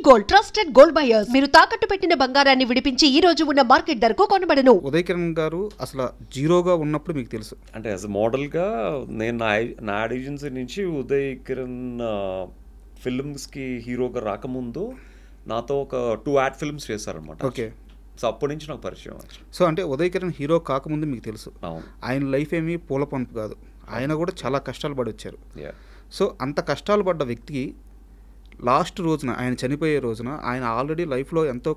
Gold trusted gold buyers. మీరు తాకట్టు పెట్టిన బంగారాన్ని విడిపించి ఈ రోజు ఉన్న మార్కెట్ ధరకు కొనబడను. ఉదయ్ కిరణ్ గారు అసలు జీరోగా ఉన్నప్పుడు మీకు తెలుసు అంటే యాజ్ మోడల్గా నేను నా ఏజెన్సీ నుంచి ఉదయ్ కిరణ్ ఫిల్మ్స్కి హీరోగా రాకముందు నాతో ఒక 2 యాడ్ ఫిల్మ్స్ చేశారనమాట. ఓకే. సో అప్పటి నుంచి నాకు పరిచయం. సో అంటే ఉదయ్ కిరణ్ హీరో కాకముందు మీకు తెలుసు. అవును. ఆయన లైఫ్ ఏమీ పూల పంపు కాదు, ఆయన కూడా చాలా కష్టాలు పడి వచ్చారు. సో అంత కష్టాలు పడ్డ వ్యక్తికి లాస్ట్ రోజున, ఆయన చనిపోయే రోజున, ఆయన ఆల్రెడీ లైఫ్లో ఎంతో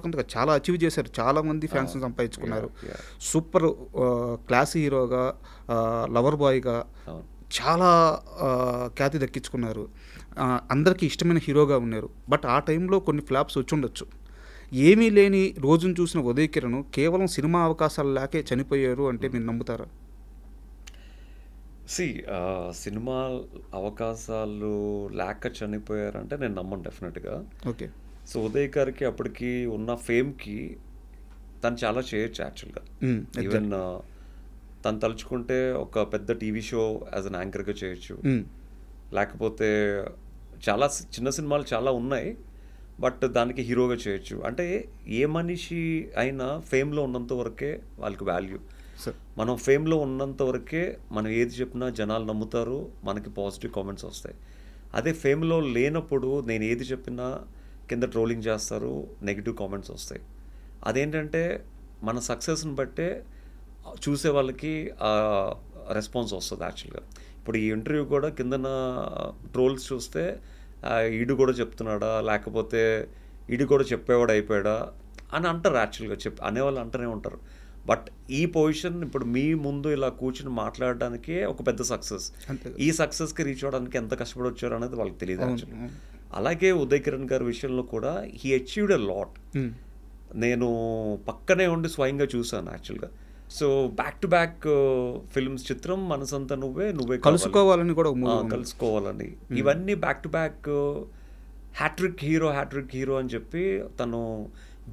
కొంత చాలా అచీవ్ చేశారు, చాలామంది ఫ్యాన్స్ని సంపాదించుకున్నారు. సూపర్ క్లాస్ హీరోగా, లవర్ బాయ్గా చాలా ఖ్యాతి దక్కించుకున్నారు, అందరికీ ఇష్టమైన హీరోగా ఉన్నారు. బట్ ఆ టైంలో కొన్ని ఫ్లాప్స్ వచ్చి ఉండొచ్చు. ఏమీ లేని రోజును చూసిన ఉదయ్ కిరణ్ కేవలం సినిమా అవకాశాలు లేకే చనిపోయారు అంటే మీరు నమ్ముతారా? సినిమా అవకాశాలు లేక చనిపోయారంటే నేను నమ్మను డెఫినెట్గా. ఓకే. సో ఉదయ్ గారికి అప్పటికి ఉన్న ఫేమ్కి తను చాలా చేయొచ్చు యాక్చువల్గా. ఈవెన్ తను తలుచుకుంటే ఒక పెద్ద టీవీ షో యాజ్ అన్ యాంకర్గా చేయొచ్చు, లేకపోతే చాలా చిన్న సినిమాలు చాలా ఉన్నాయి బట్ దానికి హీరోగా చేయొచ్చు. అంటే ఏ మనిషి అయినా ఫేమ్లో ఉన్నంత వరకే వాళ్ళకి వాల్యూ. మనం ఫేమ్లో ఉన్నంత వరకే మనం ఏది చెప్పినా జనాలు నమ్ముతారు, మనకి పాజిటివ్ కామెంట్స్ వస్తాయి. అదే ఫేమ్లో లేనప్పుడు నేను ఏది చెప్పినా కింద ట్రోలింగ్ చేస్తారు, నెగిటివ్ కామెంట్స్ వస్తాయి. అదేంటంటే మన సక్సెస్ని బట్టే చూసే వాళ్ళకి రెస్పాన్స్ వస్తుంది యాక్చువల్గా. ఇప్పుడు ఈ ఇంటర్వ్యూ కూడా కిందన ట్రోల్స్ చూస్తే ఈడు కూడా చెప్తున్నాడా, లేకపోతే ఈడు కూడా చెప్పేవాడు అయిపోయాడా అని అంటారు యాక్చువల్గా. అనేవాళ్ళు అంటూనే ఉంటారు. బట్ ఈ పొజిషన్ ఇప్పుడు మీ ముందు ఇలా కూర్చుని మాట్లాడడానికే ఒక పెద్ద సక్సెస్. ఈ సక్సెస్కి రీచ్ అవ్వడానికి ఎంత కష్టపడి వచ్చారు అనేది వాళ్ళకి తెలియదు యాక్చువల్గా. అలాగే ఉదయ్ కిరణ్ గారి విషయంలో కూడా హీ అచీవ్డ్ ఎ లాట్. నేను పక్కనే ఉండి స్వయంగా చూసాను యాక్చువల్గా. So back to back films, చిత్రం, మనసంతా నువ్వే కలుసుకోవాలని కూడా కలుసుకోవాలని, ఇవన్నీ back to back hat trick hero అని చెప్పి తను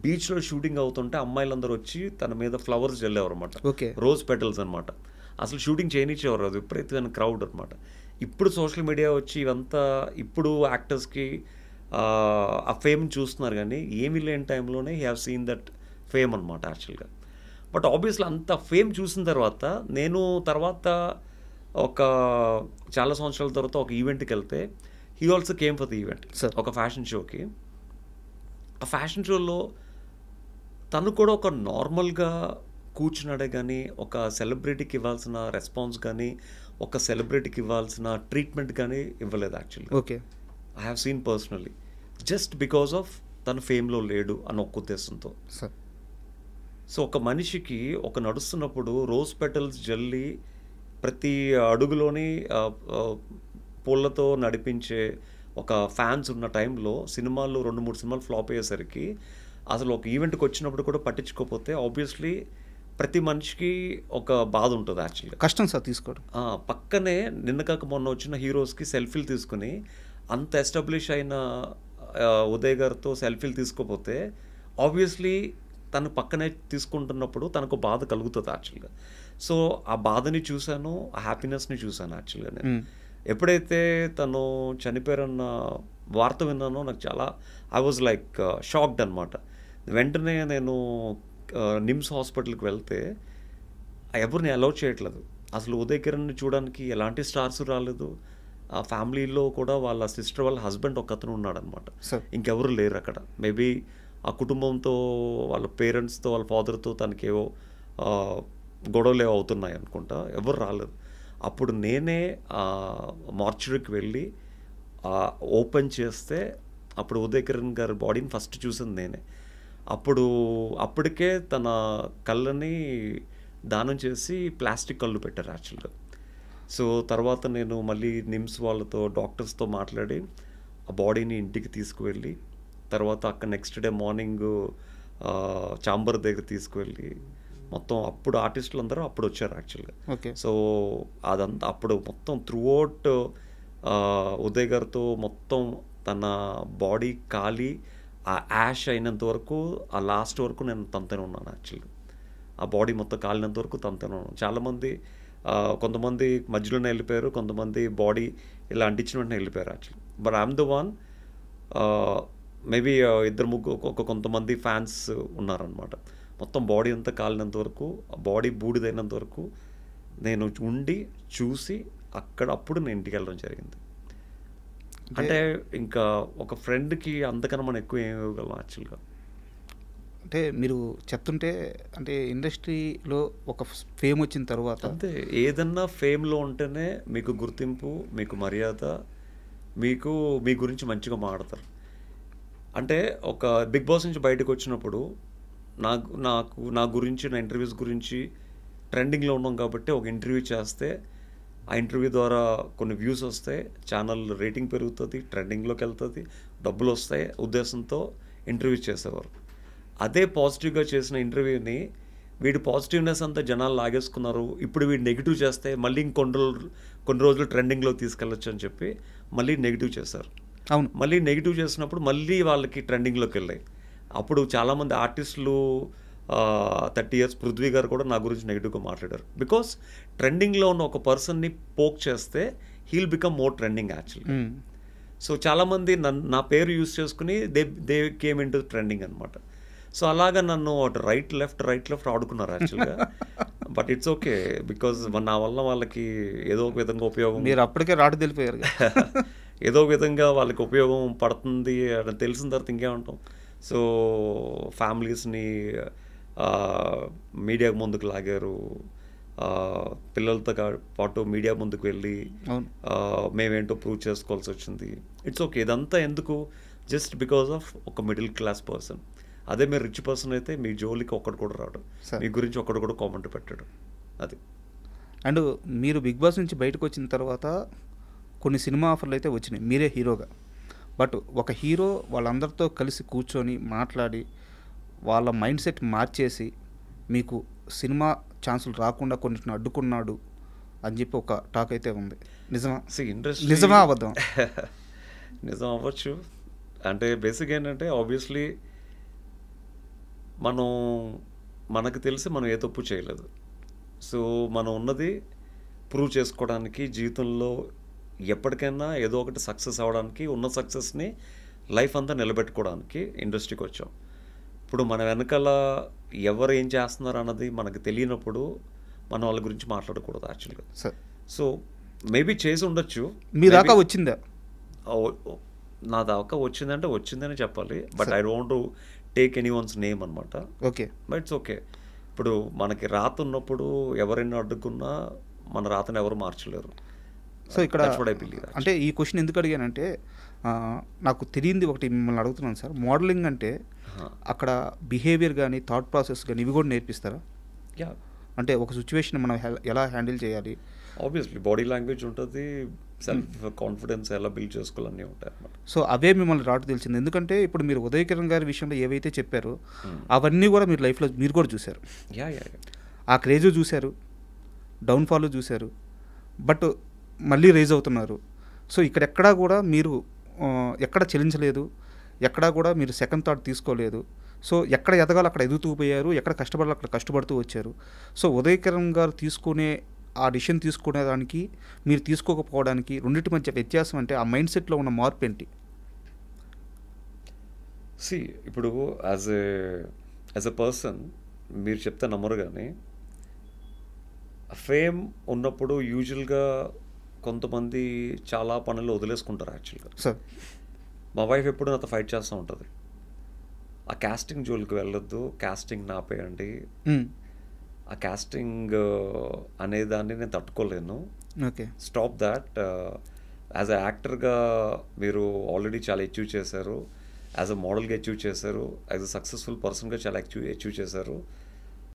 బీచ్లో షూటింగ్ అవుతుంటే అమ్మాయిలందరూ వచ్చి తన మీద ఫ్లవర్స్ జల్లేవారు అనమాట, రోజ్ పెటల్స్ అనమాట. అసలు షూటింగ్ చేయనిచ్చేవారు, అది విపరీతమైన క్రౌడ్ అనమాట. ఇప్పుడు సోషల్ మీడియా వచ్చి ఇవంతా ఇప్పుడు యాక్టర్స్కి ఆ ఫేమ్ చూస్తున్నారు, కానీ ఏమీ లేని టైంలోనే he have seen that fame అనమాట యాక్చువల్గా. బట్ ఆబ్వియస్లీ అంత ఫేమ్ చూసిన తర్వాత నేను ఒక చాలా సంవత్సరాల తర్వాత ఒక ఈవెంట్కి వెళ్తే he also came for the event, ఒక ఫ్యాషన్ షోకి. ఆ ఫ్యాషన్ షోలో తను కూడా ఒక నార్మల్గా కూర్చున్నాడే కానీ ఒక సెలబ్రిటీకి ఇవ్వాల్సిన రెస్పాన్స్ కానీ ఒక సెలబ్రిటీకి ఇవ్వాల్సిన ట్రీట్మెంట్ కానీ ఇవ్వలేదు యాక్చువల్గా. Okay. I have seen personally, just because of తను ఫేమ్లో లేడు అన్న ఒక్క ఉద్దేశంతో. సో ఒక మనిషికి ఒక నడుస్తున్నప్పుడు రోజ్ పెటల్స్ జల్లి ప్రతి అడుగులోని పూలతో నడిపించే ఒక ఫ్యాన్స్ ఉన్న టైంలో సినిమాలు 2-3 సినిమాలు ఫ్లాప్ అయ్యేసరికి అసలు ఒక ఈవెంట్కి వచ్చినప్పుడు కూడా పట్టించుకోకపోతే ఆబ్వియస్లీ ప్రతి మనిషికి ఒక బాధ ఉంటుంది యాక్చువల్గా. కష్టం సార్ తీసుకోవడం. పక్కనే నిన్న కాక మొన్న వచ్చిన హీరోస్కి సెల్ఫీలు తీసుకుని అంత ఎస్టాబ్లిష్ అయిన ఉదయ్ గారితో సెల్ఫీలు తీసుకోపోతే ఆబ్వియస్లీ తను పక్కనే తీసుకుంటున్నప్పుడు తనకు బాధ కలుగుతుంది యాక్చువల్గా. సో ఆ బాధని చూశాను, ఆ హ్యాపీనెస్ని చూశాను యాక్చువల్గా. నేను ఎప్పుడైతే తను చనిపోయారన్న వార్త విన్నానో నాకు చాలా ఐ వాజ్ లైక్ షాక్డ్ అనమాట. వెంటనే నేను నిమ్స్ హాస్పిటల్కి వెళ్తే ఎవరిని అలౌ చేయట్లేదు అసలు. ఉదయ్ కిరణ్ని చూడడానికి ఎలాంటి స్టార్స్ రాలేదు. ఆ ఫ్యామిలీలో కూడా వాళ్ళ సిస్టర్ వాళ్ళ హస్బెండ్ ఒకతను ఉన్నాడనమాట, ఇంకెవరు లేరు అక్కడ. మేబీ ఆ కుటుంబంతో, వాళ్ళ పేరెంట్స్తో, వాళ్ళ ఫాదర్తో తనకేవో గొడవలు అవుతున్నాయి అనుకుంటా, ఎవరు రాలేదు. అప్పుడు నేనే మార్చురీకి వెళ్ళి ఓపెన్ చేస్తే అప్పుడు ఉదయ్ కిరణ్ గారి బాడీని ఫస్ట్ చూసింది నేనే. అప్పటికే తన కళ్ళని దానం చేసి ప్లాస్టిక్ కళ్ళు పెట్టారు యాక్చువల్గా. సో తర్వాత నేను మళ్ళీ నిమ్స్ వాళ్ళతో, డాక్టర్స్తో మాట్లాడి ఆ బాడీని ఇంటికి తీసుకువెళ్ళి తర్వాత అక్కడ నెక్స్ట్ డే మార్నింగ్ చాంబర్ దగ్గర తీసుకువెళ్ళి మొత్తం అప్పుడు ఆర్టిస్టులు అందరూ అప్పుడు వచ్చారు యాక్చువల్గా. సో అదంతా అప్పుడు మొత్తం త్రూఅవుట్ ఉదయ్ గారితో మొత్తం తన బాడీ కాలి ఆ యాష్ అయినంత వరకు, ఆ లాస్ట్ వరకు నేను తనతోనే ఉన్నాను యాక్చువల్గా. ఆ బాడీ మొత్తం కాలినంత వరకు తనతోనే ఉన్నాను. చాలామంది కొంతమంది మధ్యలోనే వెళ్ళిపోయారు, కొంతమంది బాడీ ఇలా అంటించిన వెంటనే వెళ్ళిపోయారు actually. But I'm the one maybe ఇద్దరు ముగ్గురు కొంతమంది ఫ్యాన్స్ ఉన్నారనమాట. మొత్తం బాడీ అంతా కాలినంత వరకు, బాడీ బూడిదైనంత వరకు నేను ఉండి చూసి అప్పుడు నేను ఇంటికి వెళ్ళడం జరిగింది. అంటే ఇంకా ఒక ఫ్రెండ్కి అంతకన్నా మనం ఎక్కువ ఏమి ఇవ్వగలం యాక్చువల్గా. అంటే మీరు చెప్తుంటే అంటే ఇండస్ట్రీలో ఒక ఫేమ్ వచ్చిన తర్వాత అంతే, ఏదన్నా ఫేమ్లో ఉంటేనే మీకు గుర్తింపు, మీకు మర్యాద, మీకు మీ గురించి మంచిగా మాట్లాడతారు. అంటే ఒక బిగ్ బాస్ నుంచి బయటకు వచ్చినప్పుడు నా గురించి, నా ఇంటర్వ్యూస్ గురించి ట్రెండింగ్లో ఉన్నాం కాబట్టి ఒక ఇంటర్వ్యూ చేస్తే ఆ ఇంటర్వ్యూ ద్వారా కొన్ని వ్యూస్ వస్తాయి, ఛానల్ రేటింగ్ పెరుగుతుంది, ట్రెండింగ్లోకి వెళ్తుంది, డబ్బులు వస్తాయి ఉద్దేశంతో ఇంటర్వ్యూ చేసేవారు. అదే పాజిటివ్గా చేసిన ఇంటర్వ్యూని వీడి పాజిటివ్నెస్ అంతా జనాలు లాగేసుకున్నారు, ఇప్పుడు వీడు నెగిటివ్ చేస్తే మళ్ళీ కొన్ని రోజులు ట్రెండింగ్లో తీసుకెళ్ళొచ్చు అని చెప్పి మళ్ళీ నెగిటివ్ చేశారు. అవును, మళ్ళీ నెగిటివ్ చేసినప్పుడు మళ్ళీ వాళ్ళకి ట్రెండింగ్లోకి వెళ్ళాయి. అప్పుడు చాలామంది ఆర్టిస్టులు 30 years పృథ్వీ గారు కూడా నా గురించి నెగిటివ్గా మాట్లాడారు. బికాస్ ట్రెండింగ్లో ఉన్న ఒక పర్సన్ని పోక్ చేస్తే heal become more trending actually. So చాలామంది నా పేరు యూజ్ చేసుకుని they came in to trending అనమాట. సో అలాగా నన్ను రైట్ లెఫ్ట్ ఆడుకున్నారు యాక్చువల్గా. బట్ ఇట్స్ ఓకే, బికాజ్ నా వల్ల వాళ్ళకి ఏదో ఒక విధంగా ఉపయోగం, మీరు అప్పటికే రాటు తెలిపోయారు, ఏదో ఒక విధంగా వాళ్ళకి ఉపయోగం పడుతుంది అని తెలిసిన తర్వాత ఇంకేమంటాం. సో ఫ్యామిలీస్ని మీడియా ముందుకు లాగారు, పిల్లలతో పాటు మీడియా ముందుకు వెళ్ళి మేమేంటో ప్రూవ్ చేసుకోవాల్సి వచ్చింది. ఇట్స్ ఓకే, ఇదంతా ఎందుకు, జస్ట్ బికాస్ ఆఫ్ ఒక మిడిల్ క్లాస్ పర్సన్. అదే మీరు రిచ్ పర్సన్ అయితే మీ జోలికి ఒక్కడు కూడా రాడు, మీ గురించి ఒక్కడు కూడా కామెంట్ పెట్టాడు. అది. అండ్ మీరు బిగ్ బాస్ నుంచి బయటకు వచ్చిన తర్వాత కొన్ని సినిమా ఆఫర్లు అయితే వచ్చినాయి మీరే హీరోగా. బట్ ఒక హీరో వాళ్ళందరితో కలిసి కూర్చొని మాట్లాడి వాళ్ళ మైండ్ సెట్ మార్చేసి మీకు సినిమా ఛాన్సులు రాకుండా కొన్నిటిని అడ్డుకున్నాడు అని చెప్పి ఒక టాక్ అయితే ఉంది. నిజమా? ఇండస్ట్రీ నిజమా అబద్ధం? నిజం అవ్వచ్చు. అంటే బేసిక్ ఏంటంటే ఆబ్వియస్లీ మనకు తెలిసి మనం ఏ తప్పు చేయలేదు. సో మనం ఉన్నది ప్రూవ్ చేసుకోవడానికి, జీవితంలో ఎప్పటికైనా ఏదో ఒకటి సక్సెస్ అవ్వడానికి, ఉన్న సక్సెస్ని లైఫ్ అంతా నిలబెట్టుకోవడానికి ఇండస్ట్రీకి వచ్చాం. ఇప్పుడు మన వెనకాల ఎవరు ఏం చేస్తున్నారు అన్నది మనకు తెలియనప్పుడు మనం వాళ్ళ గురించి మాట్లాడకూడదు యాక్చువల్గా. సో మేబీ చేసి ఉండొచ్చు. మీ దాకా వచ్చిందా? నా దాకా వచ్చిందంటే వచ్చిందని చెప్పాలి. But I don't to take any one's name అనమాట. Okay, but it's okay. ఇప్పుడు మనకి రాత ఉన్నప్పుడు ఎవరైనా అడ్డుకున్నా మన రాతను ఎవరు మార్చలేరు. సో ఇక్కడ అంటే ఈ క్వశ్చన్ ఎందుకు అడిగానంటే నాకు తెలియంది ఒకటి మిమ్మల్ని అడుగుతున్నాను సార్. మోడలింగ్ అంటే అక్కడ బిహేవియర్ కానీ థాట్ ప్రాసెస్ కానీ ఇవి కూడా నేర్పిస్తారా? అంటే ఒక సిచ్యువేషన్ మనం ఎలా హ్యాండిల్ చేయాలి? ఆబ్వియస్లీ బాడీ లాంగ్వేజ్ ఉంటుంది, సెల్ఫ్ కాన్ఫిడెన్స్ ఎలా బిల్డ్ చేసుకోవాలన్నీ ఉంటాయి అన్నమాట. సో అవే మిమ్మల్ని రాటు తెలిసింది. ఎందుకంటే ఇప్పుడు మీరు ఉదయ్ కిరణ్ గారి విషయంలో ఏవైతే చెప్పారో అవన్నీ కూడా మీరు లైఫ్లో మీరు కూడా చూశారు. ఆ క్రేజ్ చూశారు, డౌన్ఫాల్ చూశారు, బట్ మళ్ళీ రేజ్ అవుతున్నారు. సో ఇక్కడెక్కడా కూడా మీరు ఎక్కడ చెల్లించలేదు, ఎక్కడా కూడా మీరు సెకండ్ థాట్ తీసుకోలేదు. సో ఎక్కడ ఎదగాలో అక్కడ ఎదుగుతూ పోయారు, ఎక్కడ కష్టపడాలో అక్కడ కష్టపడుతూ వచ్చారు. సో ఉదయ్ కిరణ్ గారు తీసుకునే ఆ డిసిషన్ తీసుకునేదానికి మీరు తీసుకోకపోవడానికి రెండింటి మధ్య వ్యత్యాసం అంటే ఆ మైండ్ సెట్లో ఉన్న మార్పు ఏంటి? ఇప్పుడు యాజ్ ఎ పర్సన్ మీరు చెప్తే నమ్మరు, కానీ ఫేమ్ ఉన్నప్పుడు యూజువల్గా కొంతమంది చాలా పనులు వదిలేసుకుంటారు యాక్చువల్గా. సార్ మా వైఫ్ ఎప్పుడు నాతో ఫైట్ చేస్తూ ఉంటుంది, ఆ క్యాస్టింగ్ జోలికి వెళ్ళొద్దు, క్యాస్టింగ్ నాపేయండి, ఆ క్యాస్టింగ్ అనేదాన్ని నేను తట్టుకోలేను, okay stop that. As a యాక్టర్గా మీరు ఆల్రెడీ చాలా అచీవ్ చేశారు, యాజ్ అ మోడల్గా అచీవ్ చేశారు, యాజ్ అ సక్సెస్ఫుల్ పర్సన్గా చాలా అచీవ్ చేశారు.